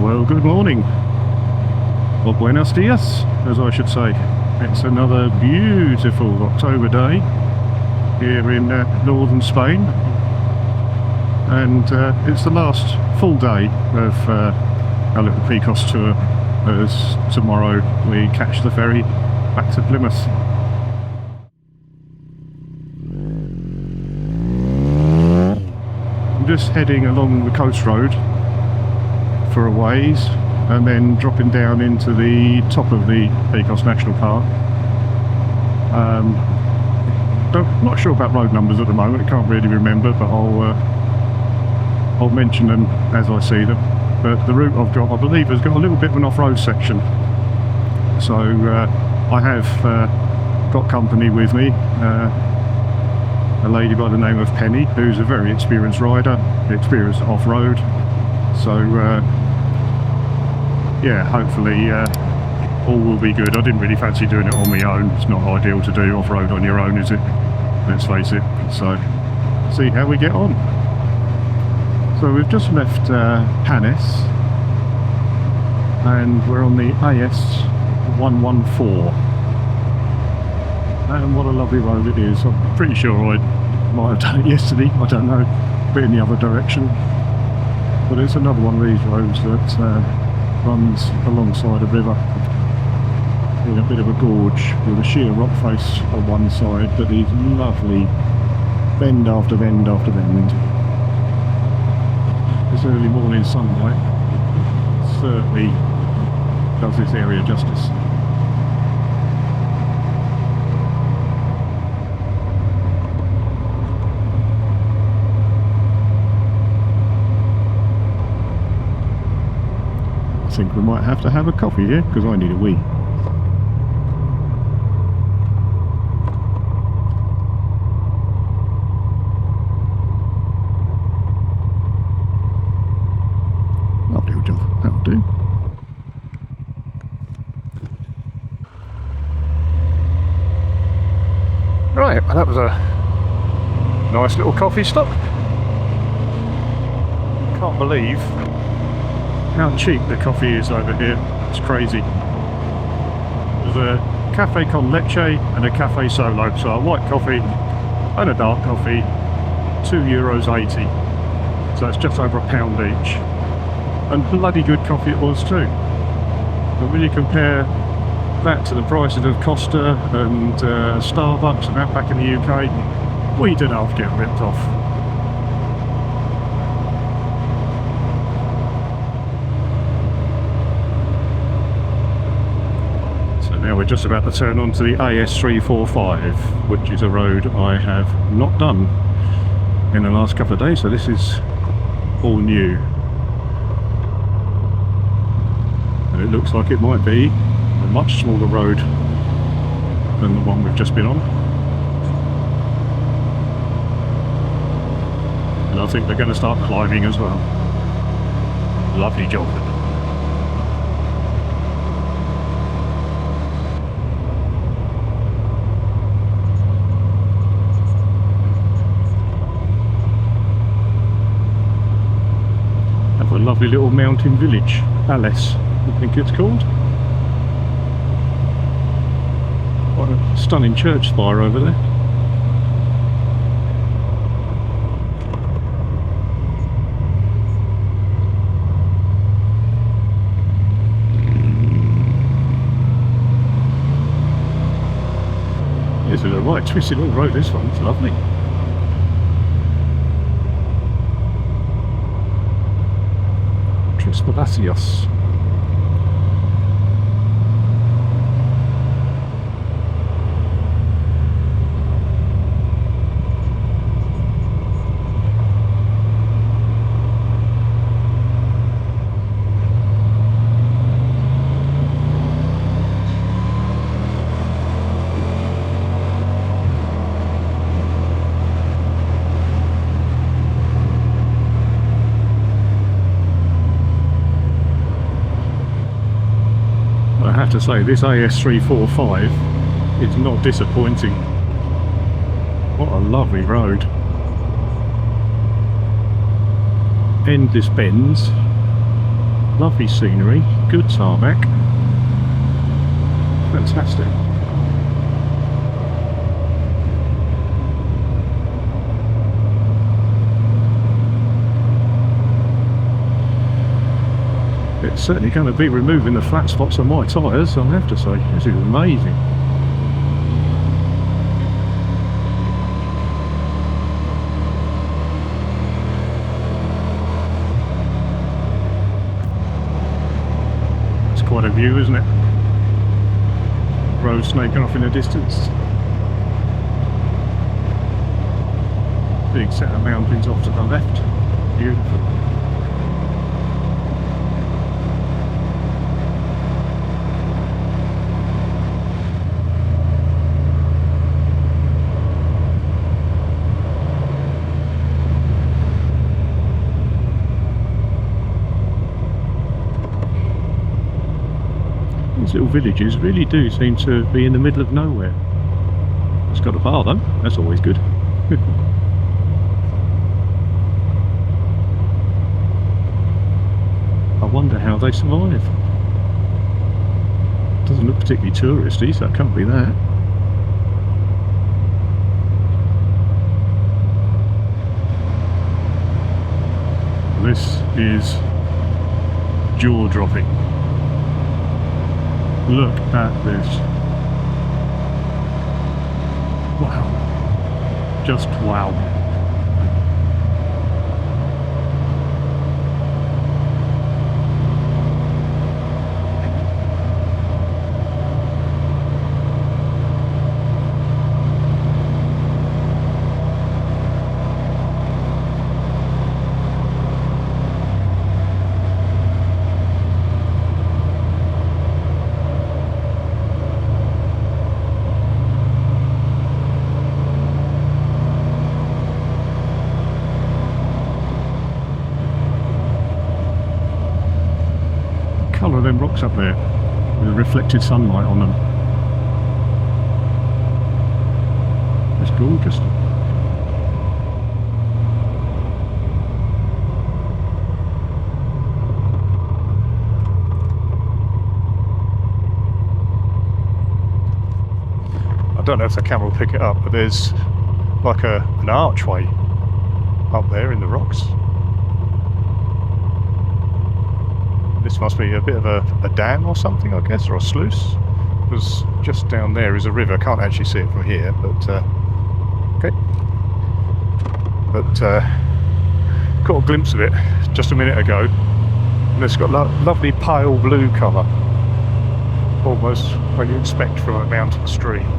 Well, good morning, or buenos dias, as I should say. It's another beautiful October day here in northern Spain, and it's the last full day of our little Picos tour, as tomorrow we catch the ferry back to Plymouth. I'm just heading along the coast road for a ways, and then dropping down into the top of the Picos National Park. Not sure about road numbers at the moment, I can't really remember, but I'll mention them as I see them. But the route I've got, I believe, has got a little bit of an off-road section, so I have got company with me, a lady by the name of Penny, who's a very experienced rider, experienced off-road, so yeah, hopefully all will be good. I didn't really fancy doing it on my own. It's not ideal to do off-road on your own, is it? Let's face it. So, see how we get on. So we've just left Panes, and we're on the AS114. And what a lovely road it is. I'm pretty sure I might have done it yesterday, I don't know, but in the other direction. But it's another one of these roads that runs alongside a river in a bit of a gorge with a sheer rock face on one side, but these lovely bend after bend after bend. This early morning sunlight certainly does this area justice. I think we might have to have a coffee here, because I need a wee. Lovely job, that'll do. Right, well, that was a nice little coffee stop. Can't believe how cheap the coffee is over here. It's crazy. There's a cafe con leche and a cafe solo, so a white coffee and a dark coffee, €2.80, so it's just over £1 each, and bloody good coffee it was too. But when you compare that to the prices of Costa and Starbucks and that back in the UK, we did half get ripped off. Now we're just about to turn onto the AS345, which is a road I have not done in the last couple of days, so this is all new. And it looks like it might be a much smaller road than the one we've just been on. And I think they're going to start climbing as well. Lovely job. A lovely little mountain village, Alice, I think it's called. What a stunning church spire over there. It's a right twisted little road, this one, it's lovely. Palacios. I have to say, this AS345 is not disappointing. What a lovely road. Endless bends, Lovely scenery, good tarmac. Fantastic. It's certainly going to be removing the flat spots on my tyres, I have to say. This is amazing. It's quite a view, isn't it? Road snaking off in the distance. Big set of mountains off to the left. Beautiful. These little villages really do seem to be in the middle of nowhere. It's got a bar though, that's always good. I wonder how they survive. Doesn't look particularly touristy, so it can't be that. This is jaw-dropping. Look at this. Wow. Just wow. Colour of them rocks up there with the reflected sunlight on them. It's gorgeous. I don't know if the camera will pick it up, but there's like an archway up there in the rocks. This must be a bit of a dam or something, I guess, or a sluice, because just down there is a river. Can't actually see it from here, but okay. But caught a glimpse of it just a minute ago, and it's got lovely pale blue colour, almost what you expect from a mountain stream.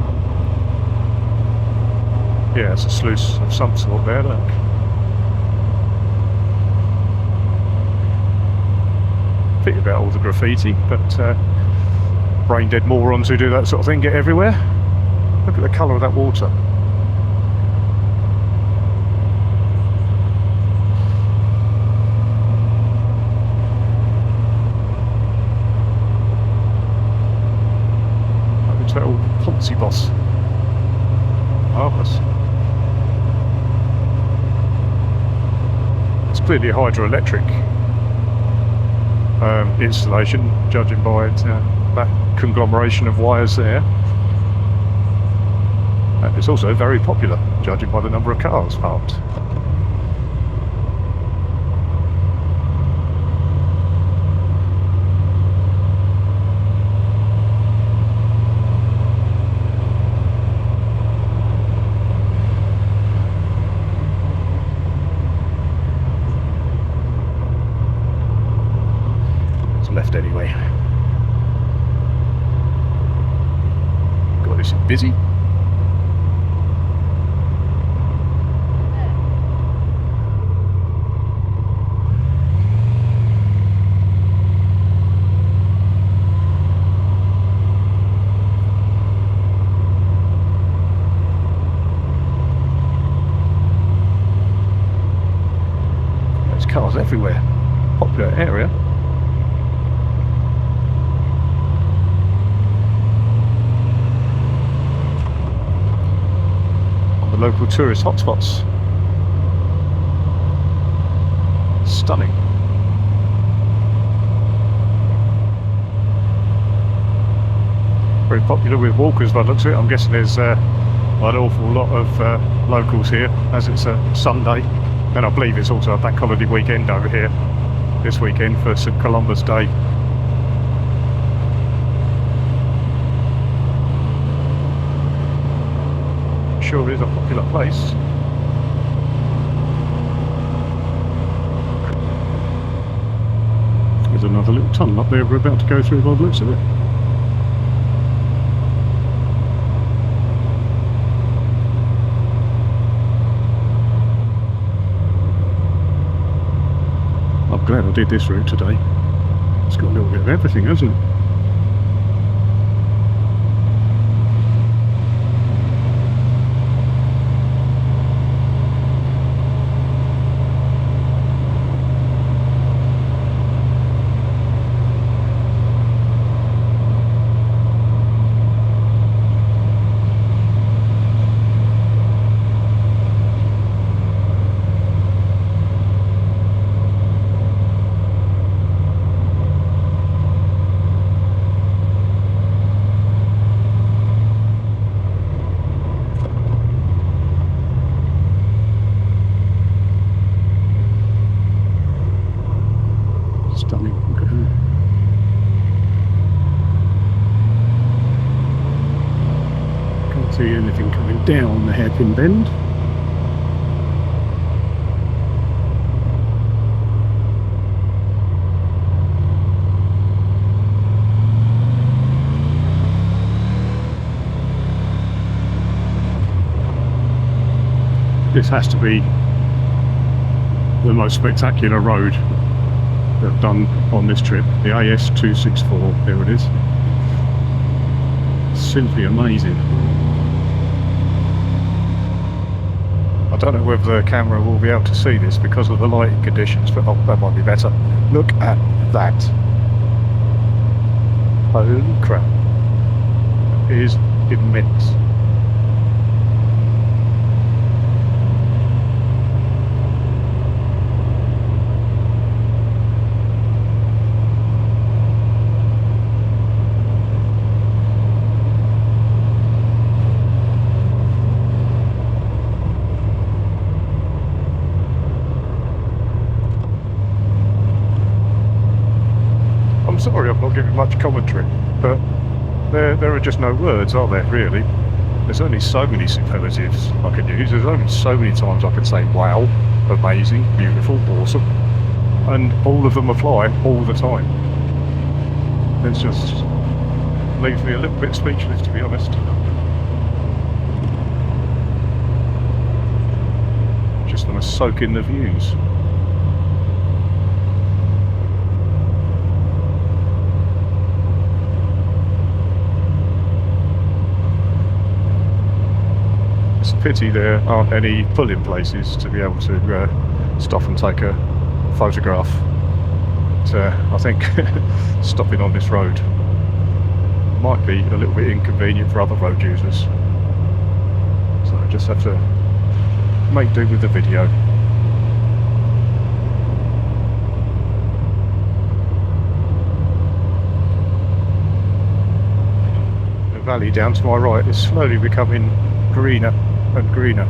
Yeah, it's a sluice of some sort there, look. About all the graffiti, but brain dead morons who do that sort of thing get everywhere. Look at the colour of that water. Hotel Ponzi boss. Marvellous. It's clearly a hydroelectric installation, judging by that conglomeration of wires there. And it's also very popular, judging by the number of cars parked. Left anyway. God, this is busy. There's cars everywhere. Popular area. Local tourist hotspots. Stunning. very popular with walkers by the looks of it. I'm guessing there's an awful lot of locals here, as it's a Sunday, and I believe it's also a bank holiday weekend over here this weekend for St Columba's Day. Sure is a popular place. There's another little tunnel up there we're about to go through by the looks of it. I'm glad I did this route today. It's got a little bit of everything, hasn't it? Stunning. Can't see anything coming down the hairpin bend. This has to be the most spectacular road they've done on this trip. The AS264, there it is. Simply amazing. I don't know whether the camera will be able to see this because of the lighting conditions, but that might be better. Look at that. Holy crap. It is immense. I'm sorry I'm not giving much commentary, but there are just no words, are there, really? There's only so many superlatives I can use. There's only so many times I can say wow, amazing, beautiful, awesome, and all of them apply all the time. It just leaves me a little bit speechless, to be honest. Just want to soak in the views. It's a pity there aren't any pull-in places to be able to stop and take a photograph. But, I think stopping on this road might be a little bit inconvenient for other road users. So I just have to make do with the video. The valley down to my right is slowly becoming greener and greener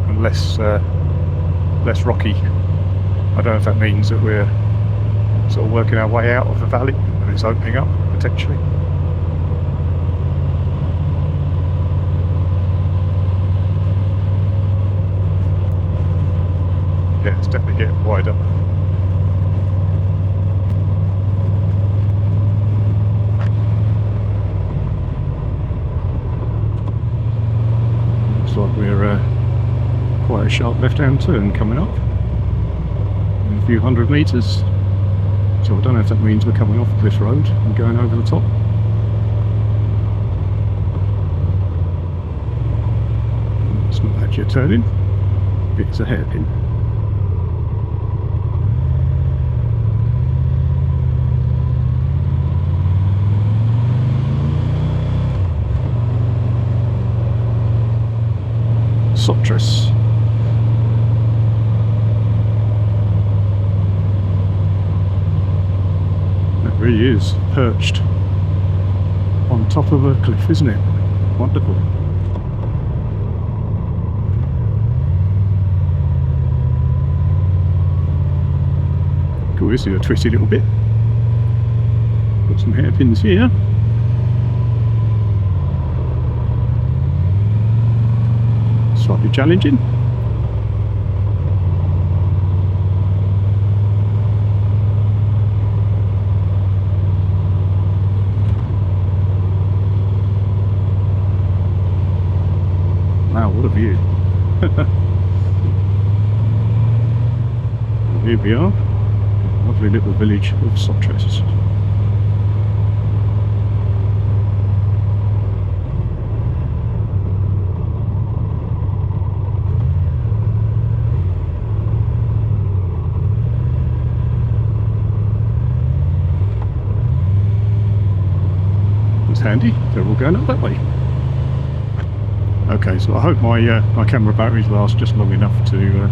and less rocky. I don't know if that means that we're sort of working our way out of the valley and it's opening up potentially. Yeah, it's definitely getting wider. Looks like we're quite a sharp left-hand turn coming up in a few hundred metres. So I don't know if that means we're coming off this road and going over the top. It's not actually a turning, it's a hairpin. Soptress. That really is perched on top of a cliff, isn't it? Wonderful. Cool, this is a twisty little bit. Got some hairpins here. Slightly challenging. Wow, what a view. Here we are. Lovely little village of Suances. It's handy, they're all going up that way. Okay, so I hope my my camera batteries last just long enough to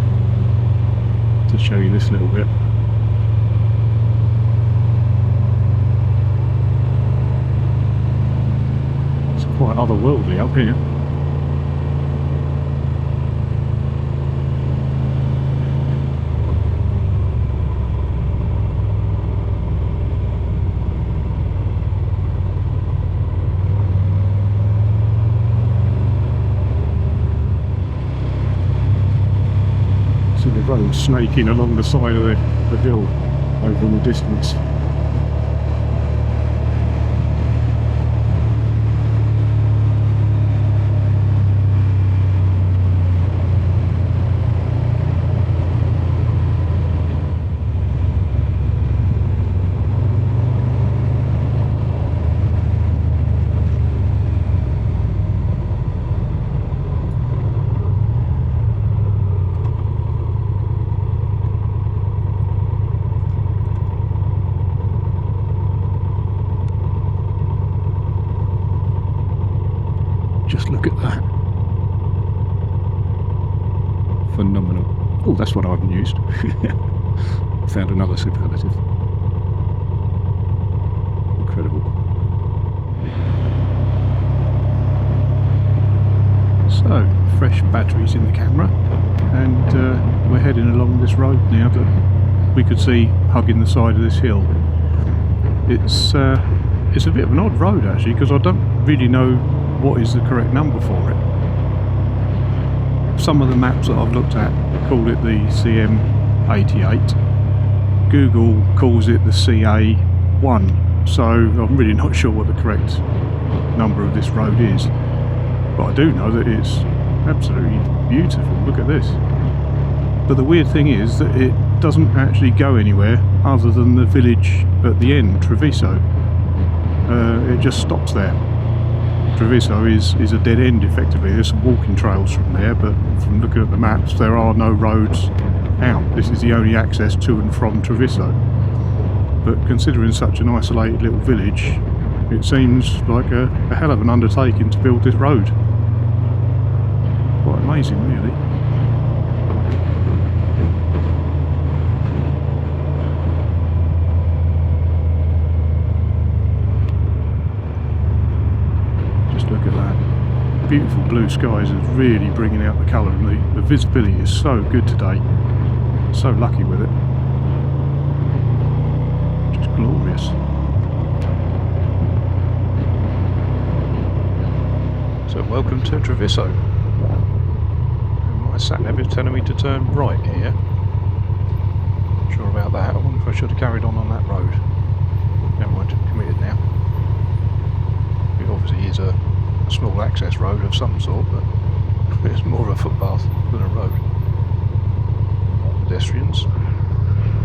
show you this little bit. It's quite otherworldly up here. The road snaking along the side of the hill over in the distance. Just look at that. Phenomenal. Oh, that's what I haven't used. Found another superlative. Incredible. So, fresh batteries in the camera, and we're heading along this road now that we could see hugging the side of this hill. It's a bit of an odd road actually, because I don't really know what is the correct number for it. Some of the maps that I've looked at call it the CM88. Google calls it the CA1. So I'm really not sure what the correct number of this road is. But I do know that it's absolutely beautiful. Look at this. But the weird thing is that it doesn't actually go anywhere other than the village at the end, Treviso. It just stops there. Treviso is a dead end effectively. There's some walking trails from there, but from looking at the maps there are no roads out. This is the only access to and from Treviso. But considering such an isolated little village, it seems like a hell of an undertaking to build this road. Quite amazing really. Look at that. Beautiful blue skies is really bringing out the colour, and the visibility is so good today. So lucky with it. Just glorious. So welcome to Treviso. My sat-nav is telling me to turn right here. Not sure about that. I wonder if I should have carried on that road. Never mind, committed now. It obviously is a small access road of some sort, but it's more of a footpath than a road. Pedestrians,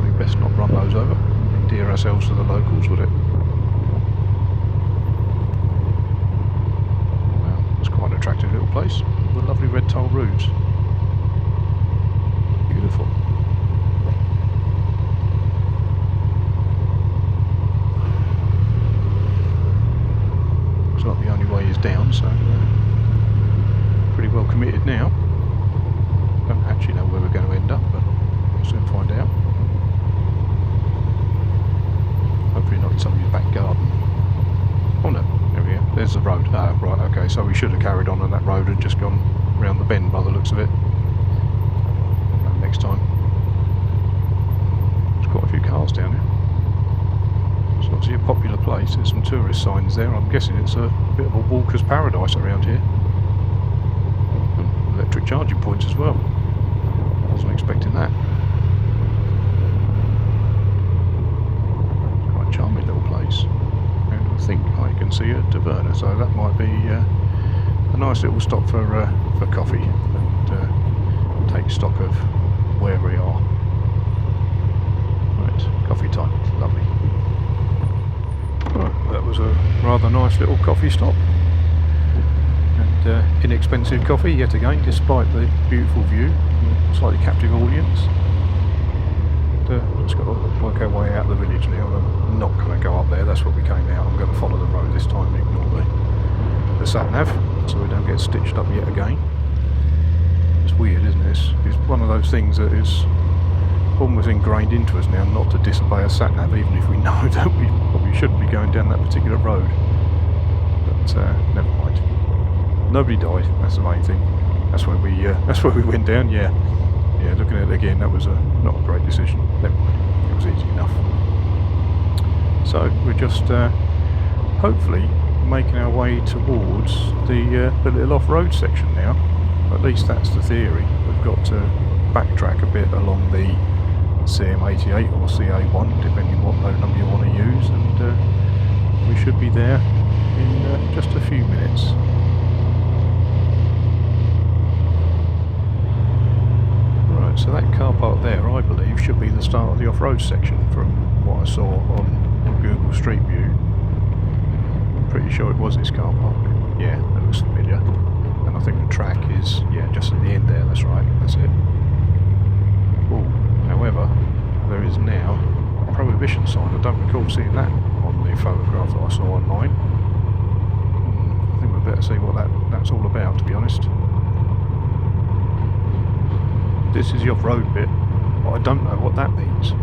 we best not run those over, endear ourselves to the locals, would it? Well, it's quite an attractive little place with lovely red tile roofs. Beautiful. Looks like the only way is down, so pretty well committed now. Don't actually know where we're going to end up, but we'll soon find out. Hopefully not in somebody's back garden. Oh no, there we go. there's the road. Ah, right, okay, so we should have carried on that road and just gone round the bend by the looks of it. Next time. There's quite a few cars down here. It's obviously a popular place. There's some tourist signs there. I'm guessing it's a bit of a walker's paradise around here. And electric charging points as well. Wasn't expecting that. Quite a charming little place. And I think I can see a taverna, so that might be a nice little stop for coffee and take stock of where we are. Right, coffee time. Lovely. Right, that was a rather nice little coffee stop. And inexpensive coffee yet again, despite the beautiful view, slightly captive audience. Just got to work our way out of the village now. I'm not going to go up there, that's what we came out. I'm going to follow the road this time and ignore the sat-nav, so we don't get stitched up yet again. It's weird, isn't it? It's one of those things that is almost ingrained into us now not to disobey a sat-nav, even if we know that we probably shouldn't be going down that particular road. But never mind. Nobody died, that's the main thing. That's where we went down, yeah. Yeah, looking at it again, that was not a great decision. Never mind, it was easy enough. So we're just hopefully making our way towards the little off-road section now. At least that's the theory. We've got to backtrack a bit along the CM88 or CA1, depending on what road number you want to use, and we should be there in just a few minutes. Right, so that car park there, I believe, should be the start of the off-road section from what I saw on Google Street View. I'm pretty sure it was this car park. Yeah, that looks familiar. And I think the track is, yeah, just at the end there, that's right, that's it. Ooh, however, there is now a prohibition sign. I don't recall seeing that on the photograph that I saw online. I think we'd better see what that's all about, to be honest. This is the off-road bit, but I don't know what that means.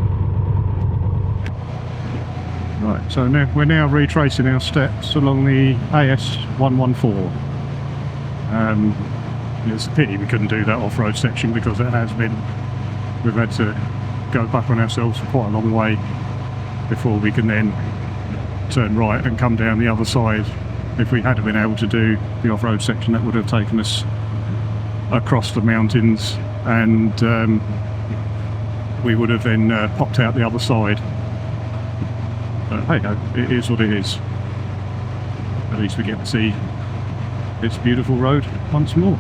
Right, so now we're retracing our steps along the AS114. It's a pity we couldn't do that off-road section because we've had to go back on ourselves for quite a long way before we can then turn right and come down the other side. If we had been able to do the off-road section, that would have taken us across the mountains, and we would have then popped out the other side. But hey ho, it is what it is. At least we get to see this beautiful road once more.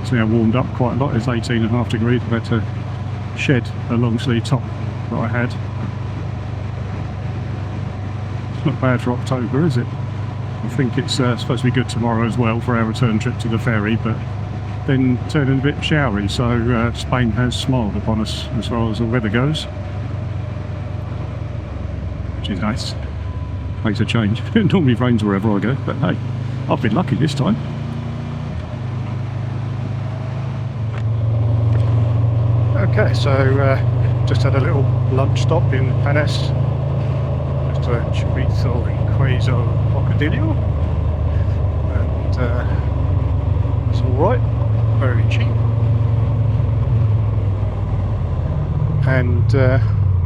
It's now warmed up quite a lot. It's 18.5 degrees. I've had to shed a long sleeve top that I had. It's not bad for October, is it? I think it's supposed to be good tomorrow as well for our return trip to the ferry, but then turning a bit showery, so Spain has smiled upon us as far as the weather goes, which is nice. Makes a change. It normally rains wherever I go, but hey, I've been lucky this time. Okay, so just had a little lunch stop in Panes, just a chorizo and queso bocadillo, and it's alright, very cheap. And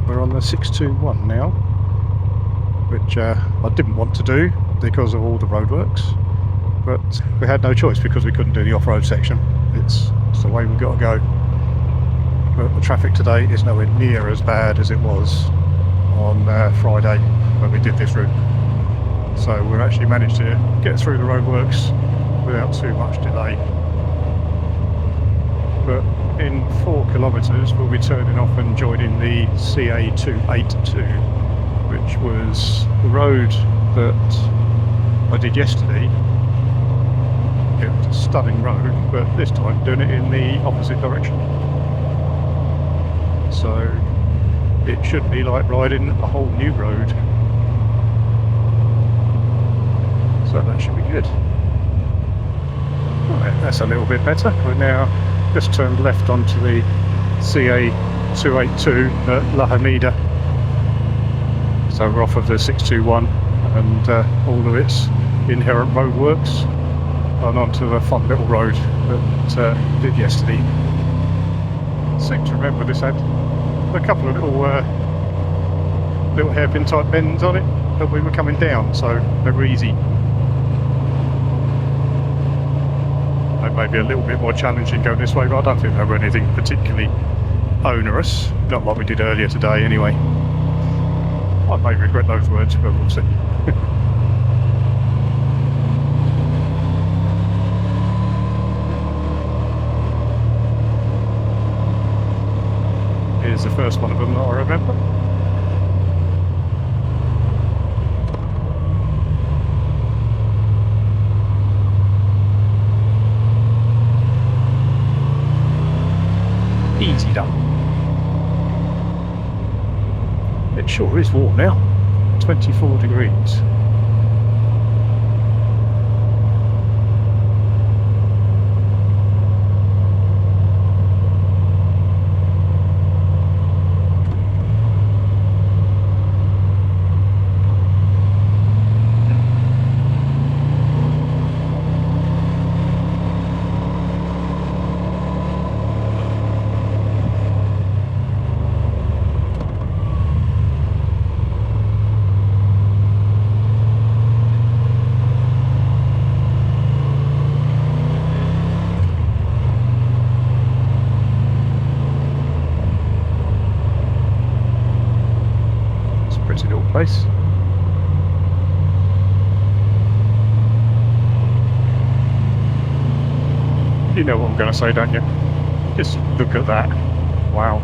we're on the 621 now, which I didn't want to do because of all the roadworks, but we had no choice because we couldn't do the off-road section. It's the way we've got to go. But the traffic today is nowhere near as bad as it was on Friday when we did this route. So we've actually managed to get through the roadworks without too much delay. But in 4 kilometres we'll be turning off and joining the CA282, which was the road that I did yesterday. It was a stunning road, but this time doing it in the opposite direction. So it should be like riding a whole new road. So that should be good. Right, that's a little bit better. We're now just turned left onto the CA282 at La Hamida. So we're off of the 621 and all of its inherent roadworks, and onto the fun little road that did yesterday. I seem to remember this had a couple of little hairpin type bends on it that we were coming down, so they were easy. They may be a little bit more challenging going this way, but I don't think they were anything particularly onerous, not like we did earlier today anyway. I may regret those words, but we'll see. Here's the first one of them that I remember. Easy done. It sure is warm now. 24 degrees. Place. You know what I'm going to say, don't you? Just look at that. Wow.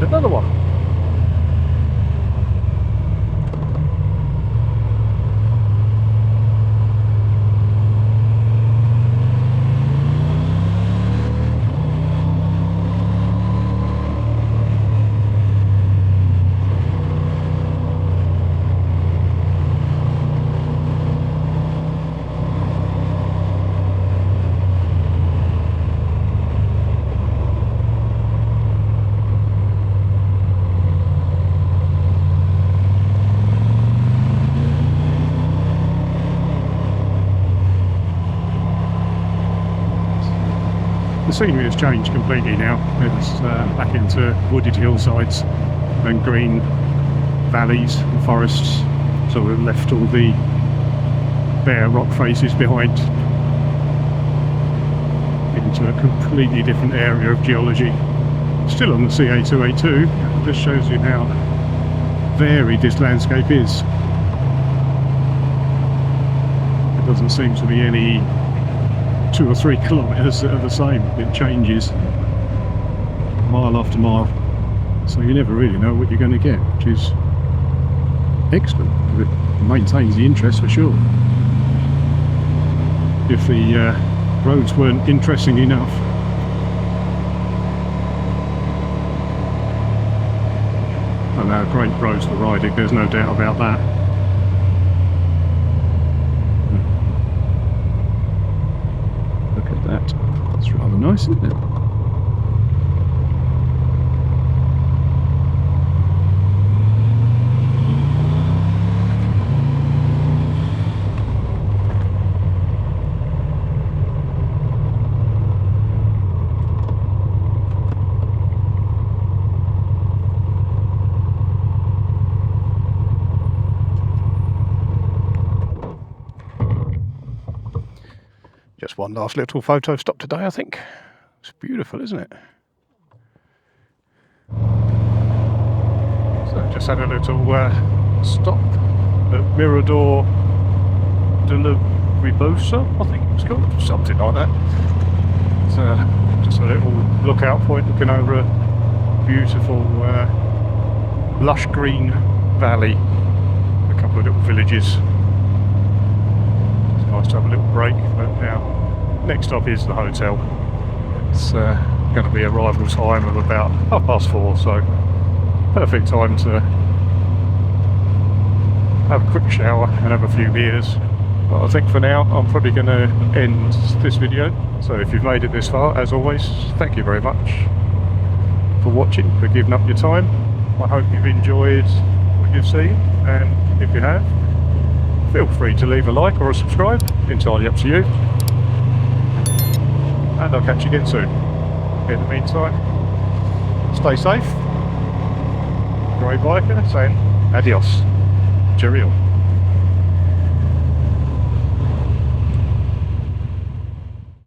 Another one. The scenery has changed completely now. It's back into wooded hillsides and green valleys and forests, so we've left all the bare rock faces behind into a completely different area of geology. Still on the CA282, it just shows you how varied this landscape is. There doesn't seem to be any 2 or 3 kilometres that are the same. It changes mile after mile, so you never really know what you're going to get, which is excellent. It maintains the interest for sure. If the roads weren't interesting enough, and they're great roads for riding, there's no doubt about that. That's rather nice, isn't it? Just one last little photo stop today, I think. It's beautiful, isn't it? So just had a little stop at Mirador de la Ribosa, I think it's called, something like that. It's just a little lookout point looking over a beautiful lush green valley, a couple of little villages. It's nice to have a little break, but now next stop is the hotel. It's going to be arrival time of about 4:30, so perfect time to have a quick shower and have a few beers. But I think for now I'm probably going to end this video. So if you've made it this far, as always, thank you very much for watching, for giving up your time. I hope you've enjoyed what you've seen, and if you have, feel free to leave a like or a subscribe, entirely up to you. And I'll catch you again soon. In the meantime, stay safe. Great biker saying adios. Cheerio.